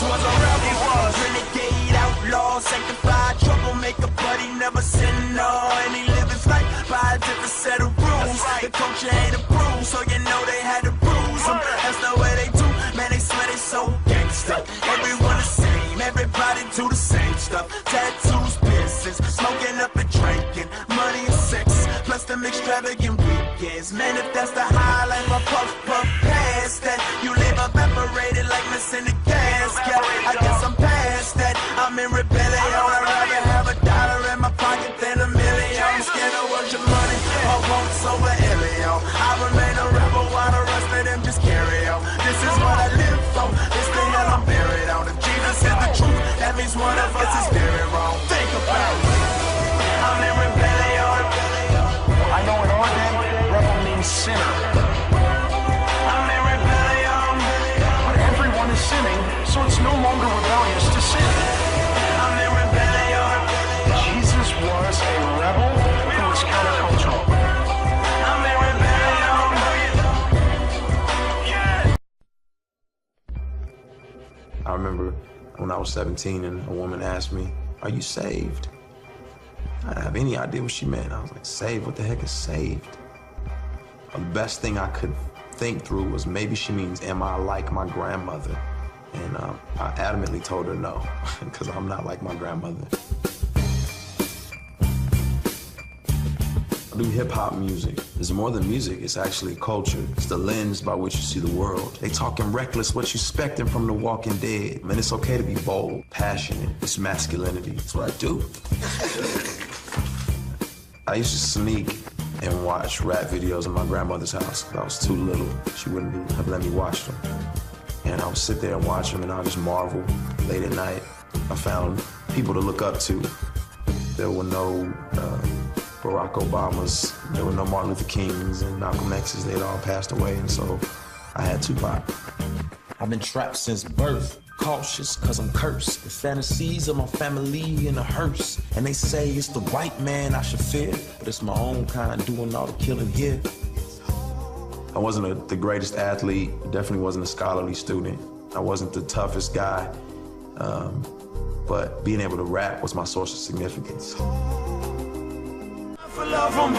was a rebel. He was renegade, outlaw, sanctified, troublemaker, but he never sinned, no. And he lived his life by a different set of rules. The culture ain't approved, so you know they had to bruise him. That's the way they do, man, they swear they so gangsta. Everyone the same, everybody do the same stuff. Tattoos, piercings, smoking up and drinking, money and sex, plus them extravagant weekends. Man, if that's the highlight, my puff past that. You live evaporated like missing the gas. Yeah, I guess I'm past that. I'm in rebellion. I'd rather have $1 in my pocket than $1 million. I'm scared of worship money or wants over Elio. I remain a rebel while the rest of them just carry on. This is what I live for. This the hell I'm buried on. If Jesus is the truth, that means one of us is very wrong. Think about it. I'm in rebellion. I know in our day, rebel means sinner. I'm in rebellion. But everyone is sinning, so it's no longer rebellious to sin. I'm in rebellion. Jesus was a rebel who was countercultural. I'm in rebellion. I remember when I was 17 and a woman asked me, "Are you saved?" I didn't have any idea what she meant. I was like, saved? What the heck is saved? The best thing I could think through was maybe she means, am I like my grandmother? And I adamantly told her no, because I'm not like my grandmother. I do hip-hop music. It's more than music, it's actually culture. It's the lens by which you see the world. They talking reckless, what you expecting from the Walking Dead. Man, it's okay to be bold, passionate. It's masculinity. That's what I do. I used to sneak and watch rap videos in my grandmother's house. I was too little. She wouldn't have let me watch them. And I would sit there and watch them, and I would just marvel. Late at night, I found people to look up to. There were no Barack Obamas, there were no Martin Luther Kings and Malcolm X's. They'd all passed away, and so I had Tupac. I've been trapped since birth. Cautious, cause I'm cursed. The fantasies of my family in a hearse. And they say it's the white man I should fear, but it's my own kind doing all the killing here. I wasn't the greatest athlete, definitely wasn't a scholarly student. I wasn't the toughest guy, but being able to rap was my source of significance. For love 'em,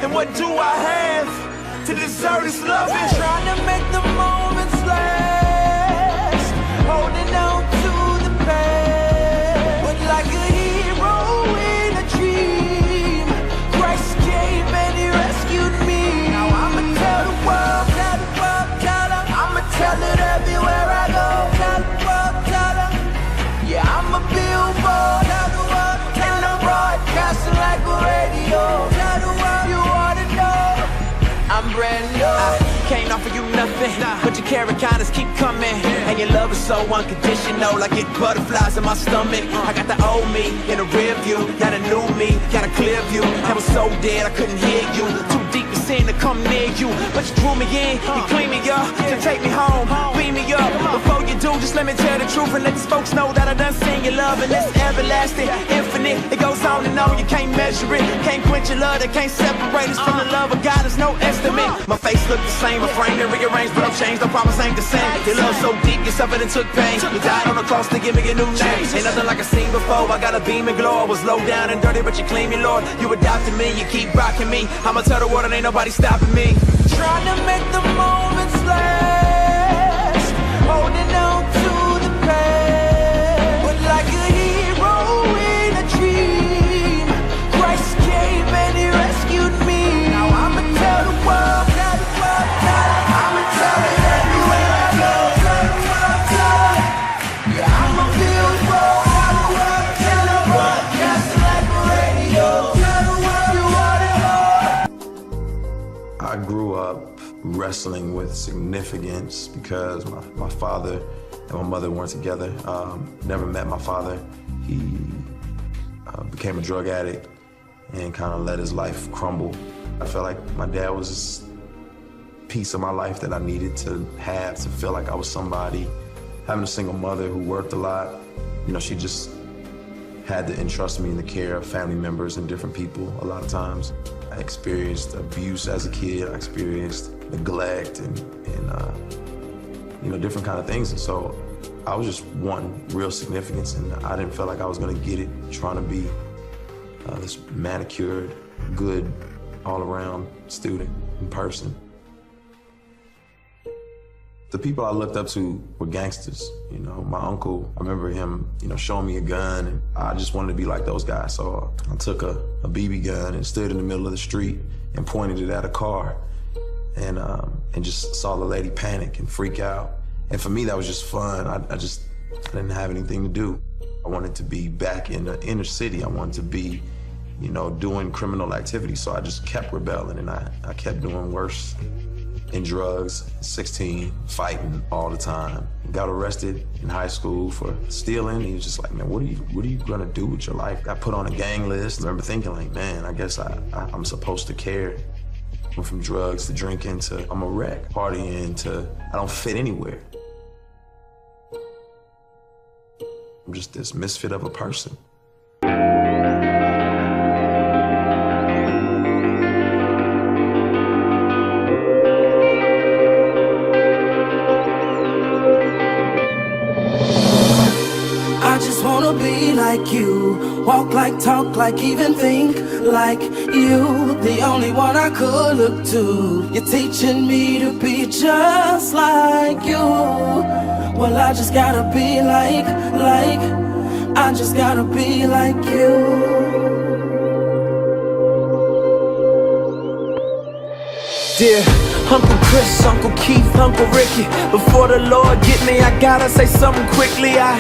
and what do I have to deserve this love? Trying to make the moments last, holding on to the past, but like a hero in a dream, Christ came and he rescued me. Now I'ma tell the world, I'ma tell it everywhere I go. Tell the world, yeah, I'm a billboard, and I'm broadcasting like a radio. Tell the world you wanna know, I'm brand new. I can't offer you nothing, but your carrot kindness keep coming. And your love is so unconditional, I get butterflies in my stomach. I got the old me in the rear view, got a new me, got a clear view. I was so dead I couldn't hear you, too deep to sin to come near you. But you drew me in, you clean me up, to take me home, beam me up. Before you do, just let me tell the truth and let these folks know that I done seen your love. And it's everlasting, infinite, it goes on and on, you can't measure it. Can't quench your love, that can't separate us from the love of God, there's no estimate. My face look the same, my frame and rearranged, but I'm changed, I promise I ain't the same. Your love so deep, you suffered and took pain. You died on the cross to give me a new name. Ain't nothing like I seen before, I got a beam and glow. I was low down and dirty, but you clean me, Lord. You adopted me, you keep rocking me. I'ma tell the world and ain't nobody stopping me. Trying to make the moments last, holding on to the past, but like a hero in a dream, Christ came and he rescued me. Now I'ma tell the world, I'ma tell it everywhere I go. Yeah, I'ma feel broadcasting like a radio. Tell the world you want it all. I grew up wrestling with significance because my father and my mother weren't together. Never met my father. He became a drug addict and kind of let his life crumble. I felt like my dad was this piece of my life that I needed to have to feel like I was somebody. Having a single mother who worked a lot, you know, she just had to entrust me in the care of family members and different people a lot of times. I experienced abuse as a kid. I experienced neglect and you know, different kind of things. And so I was just wanting real significance, and I didn't feel like I was gonna get it trying to be this manicured, good, all-around student in person. The people I looked up to were gangsters. You know, my uncle, I remember him, showing me a gun, and I just wanted to be like those guys. So I took a BB gun and stood in the middle of the street and pointed it at a car, and just saw the lady panic and freak out. And for me, that was just fun. I didn't have anything to do. I wanted to be back in the inner city. I wanted to be, doing criminal activity. So I just kept rebelling, and I kept doing worse in drugs, 16, fighting all the time. Got arrested in high school for stealing. He was just like, man, what are you gonna do with your life? Got put on a gang list. I remember thinking like, man, I guess I'm supposed to care. Went from drugs to drinking to I'm a wreck, partying to I don't fit anywhere. I'm just this misfit of a person. I just wanna be like you, walk like, talk like, even think like you. The only one I could look to. You're teaching me to be just like you. Well, I just gotta be like, I just gotta be like you. Dear Uncle Chris, Uncle Keith, Uncle Ricky, before the Lord get me, I gotta say something quickly. I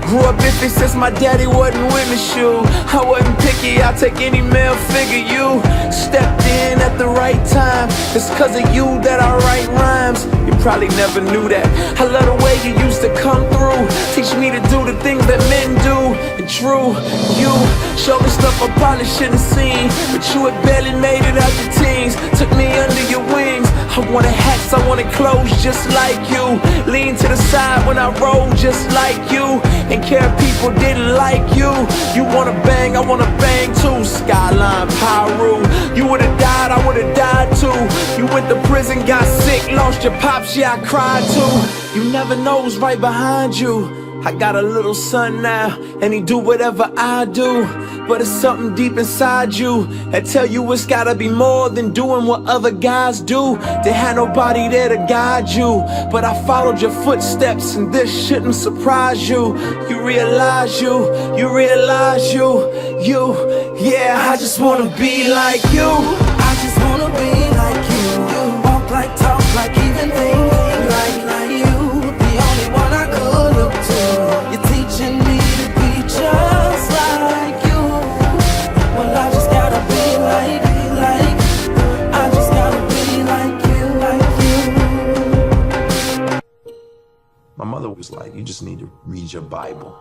grew up iffy since my daddy wasn't with me, shoe. I wasn't picky, I'll take any male figure. You stepped in at the right time. It's cause of you that I write rhymes. You probably never knew that. I love the way you used to come through, teach me to do the things that men do. And true, you showed me stuff I probably shouldn't seen, but you had barely made it out your teens. Took me under your wings. I wanted hats, I wanted clothes just like you. Lean to the side when I roll just like you. And care if people didn't like you. You wanna bang, I wanna bang too. Skyline, Pyru. You would've died, I would've died too. You went to prison, got sick, lost your pops, yeah, I cried too. You never know who's right behind you. I got a little son now, and he do whatever I do. But it's something deep inside you that tell you it's gotta be more than doing what other guys do. They had nobody there to guide you, but I followed your footsteps, and this shouldn't surprise you. You realize you, yeah, I just wanna be like you. I just wanna be like you. Walk like, talk like, even think like you. The only one I could look to. You're teaching me to be just like you. Well, I just gotta be like, I just gotta be like you. My mother was like, you just need to read your Bible.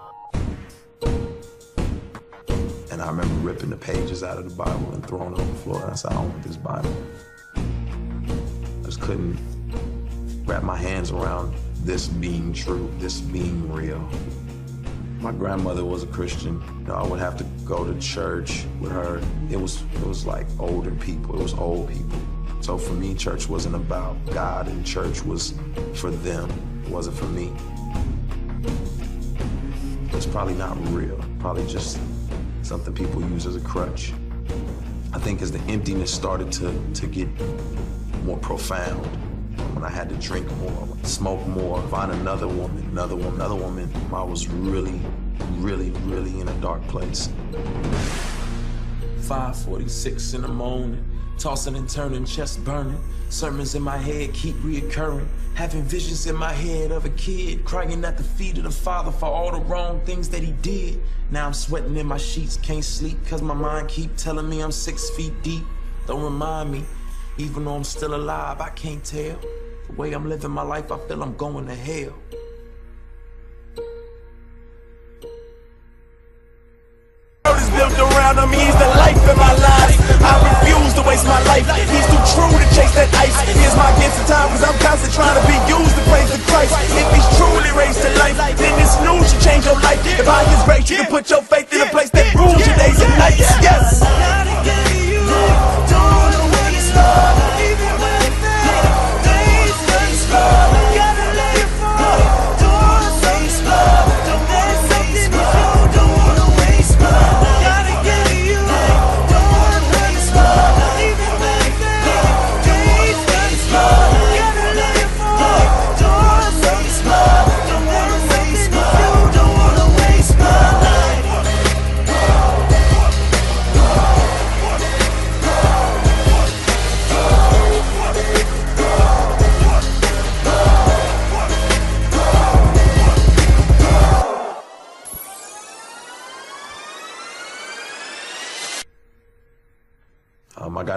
And I remember ripping the pages out of the Bible and throwing it on the floor. And I said, I don't want this Bible. I just couldn't wrap my hands around this being true, this being real. My grandmother was a Christian. I would have to go to church with her. It was like older people, it was old people. So for me, church wasn't about God, and church was for them. It wasn't for me. It's probably not real, probably just something people use as a crutch. I think as the emptiness started to get more profound, when I had to drink more, smoke more, find another woman, I was really in a dark place. 5:46 in the morning, tossing and turning, chest burning. Sermons in my head keep reoccurring. Having visions in my head of a kid crying at the feet of the Father for all the wrong things that he did. Now I'm sweating in my sheets, can't sleep, cause my mind keep telling me I'm 6 feet deep. Don't remind me, even though I'm still alive, I can't tell. The way I'm living my life, I feel I'm going to hell. Is built around him, he's the life in my life. I refuse to waste my life. He's too true to chase that ice. Here's my gift of time, cause I'm constantly trying to be used to praise the Christ. If he's truly raised to life, then this news should change your life. If by his grace you can put your faith in a place that rules your days and nights. Yes.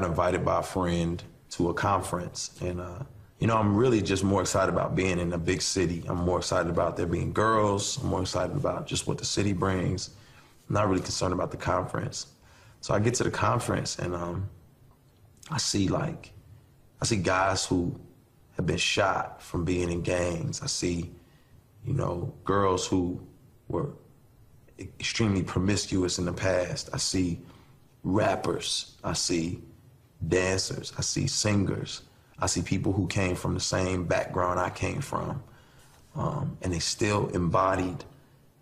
got invited by a friend to a conference, and you know, I'm really just more excited about being in a big city. I'm more excited about there being girls. I'm more excited about just what the city brings. I'm not really concerned about the conference. So I get to the conference, and I see guys who have been shot from being in gangs. I see, you know, girls who were extremely promiscuous in the past. I see rappers. I see dancers. I see singers. I see people who came from the same background I came from, and they still embodied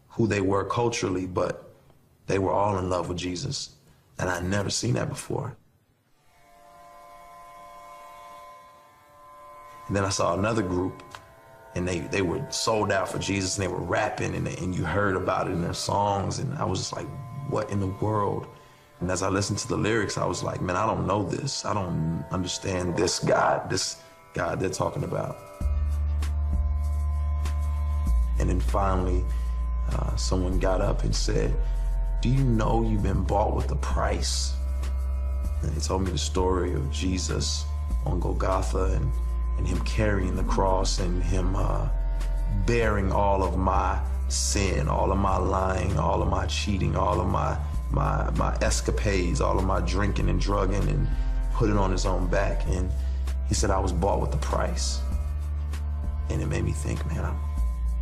who they were culturally, but they were all in love with Jesus, and I'd never seen that before. And then I saw another group, and they were sold out for Jesus, and they were rapping, and you heard about it in their songs, and I was just like, what in the world? And as I listened to the lyrics, I was like, man, I don't know this. I don't understand this God they're talking about. And then finally, someone got up and said, do you know you've been bought with a price? And they told me the story of Jesus on Golgotha and him carrying the cross and him bearing all of my sin, all of my lying, all of my cheating, all of my escapades, all of my drinking and drugging, and put it on his own back. And he said, I was bought with a price. And it made me think, man, I'm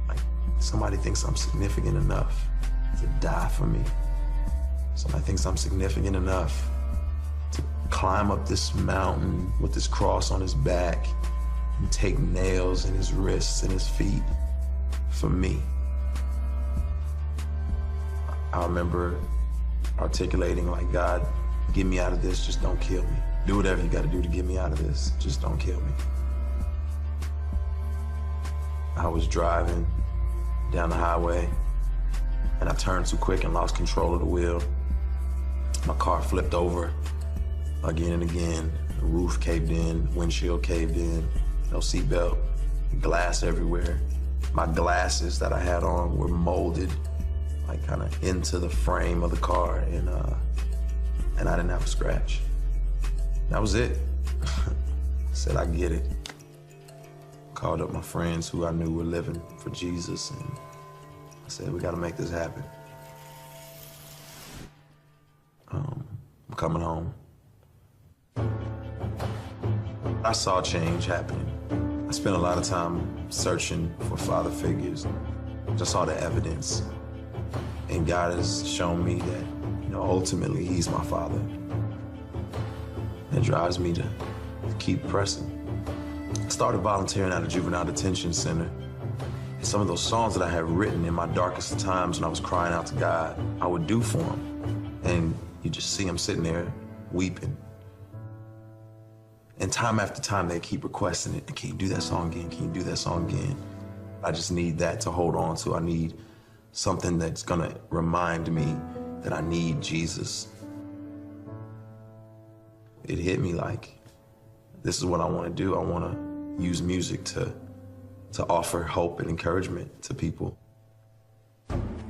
like, somebody thinks I'm significant enough to die for me. Somebody thinks I'm significant enough to climb up this mountain with this cross on his back and take nails in his wrists and his feet for me. I remember articulating like, God, get me out of this, just don't kill me. Do whatever you gotta do to get me out of this, just don't kill me. I was driving down the highway and I turned too quick and lost control of the wheel. My car flipped over again and again. The roof caved in, windshield caved in, no seatbelt, glass everywhere. My glasses that I had on were molded like kind of into the frame of the car, and I didn't have a scratch. That was it. I said, I get it. Called up my friends who I knew were living for Jesus, and I said, we gotta make this happen. I'm coming home. I saw change happening. I spent a lot of time searching for father figures. I saw the evidence. And God has shown me that, you know, ultimately he's my father. It drives me to keep pressing. I started volunteering at a juvenile detention center. And some of those songs that I had written in my darkest of times when I was crying out to God, I would do for him. And you just see him sitting there weeping. And time after time, they keep requesting it. Can you do that song again? Can you do that song again? I just need that to hold on to. I need something that's gonna remind me that I need Jesus. It hit me like, this is what I wanna do. I wanna use music to offer hope and encouragement to people.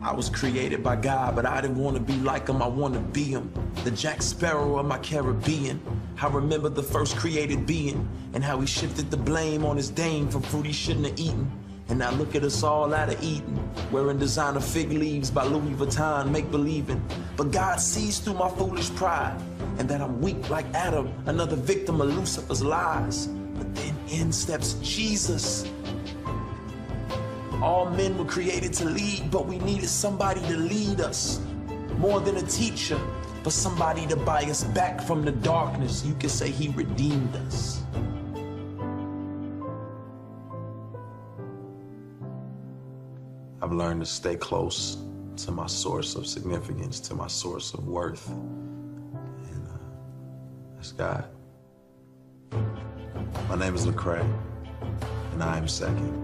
I was created by God, but I didn't want to be like him, I want to be him. The Jack Sparrow of my Caribbean. I remember the first created being and how he shifted the blame on his dame for fruit he shouldn't have eaten. And now look at us all out of Eden, wearing designer fig leaves by Louis Vuitton, make-believing. But God sees through my foolish pride, and that I'm weak like Adam, another victim of Lucifer's lies. But then in steps Jesus. All men were created to lead, but we needed somebody to lead us. More than a teacher, but somebody to buy us back from the darkness. You could say he redeemed us. I've learned to stay close to my source of significance, to my source of worth. And that's God. My name is Lacrae, and I am second.